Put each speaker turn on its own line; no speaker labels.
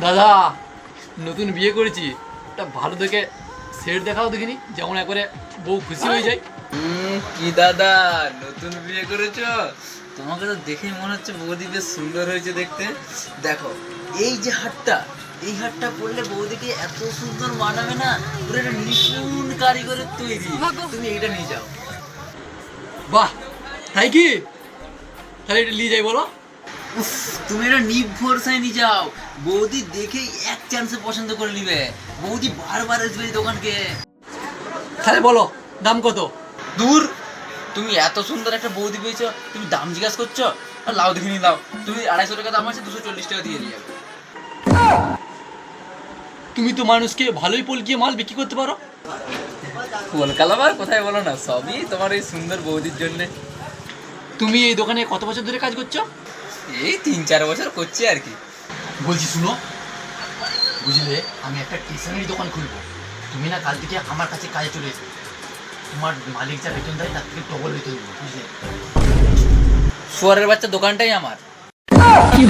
দাদা, নতুন বিয়ে করেছি, একটা ভালো দেখে সেট দেখাও দেখিনি, যেমন একবারে বউ খুশি হয়ে যায়।
কি দাদা, নতুন বিয়ে করেছো? তোমাকে তো দেখেই মনে হচ্ছে বৌদি বেশ সুন্দর হয়েছে দেখতে। দেখো, এই যে হাটটা, এই হাটটা পরলে বৌদিকে এত সুন্দর মানাবে না, পুরো একটা নিপুণ কারিগরের তৈরি। তুমি এইটা নিয়ে যাও।
বাহ, তাই কি? তাহলে এটা নিয়ে যাই বলো।
উফ, তুমি এটা নির্ভরসায় নিয়ে যাও। বৌদি দেখেই এক চান্সে পছন্দ করে নিবে। বৌদি বারবার আসবে এই দোকানকে।
তাহলে বলো দাম কত?
দূর, তুমি এত সুন্দর একটা বৌদি পেয়েছো, তুমি দাম জিজ্ঞাসা করছো? আর লাও দেখিনি, লাও। তুমি 250 টাকা দাম আছে, 240 টাকা দিয়ে নিয়ে যাবে।
তুমি তো মানুষকে ভালোই পলকিয়ে মাল বিক্রি করতে পারো।
কলকাতাবার কোথায় বলো না, সবই তোমার এই সুন্দর বৌদির জন্য।
তুমি এই দোকানে কত বছর ধরে কাজ করছো?
এই 3-4 বছর করছি আর কি।
বলছি শুনো, বুঝলে আমি একটা স্টেশনারি দোকান খুলবো। তুমি না কাল থেকে আমার কাছে কাজে চলে এসো। তোমার মালিক যা বেতন দেয় তার থেকে ডবল বেতন দেবো, বুঝলে?
শুয়ারের বাচ্চা দোকানটাই আমার।
কি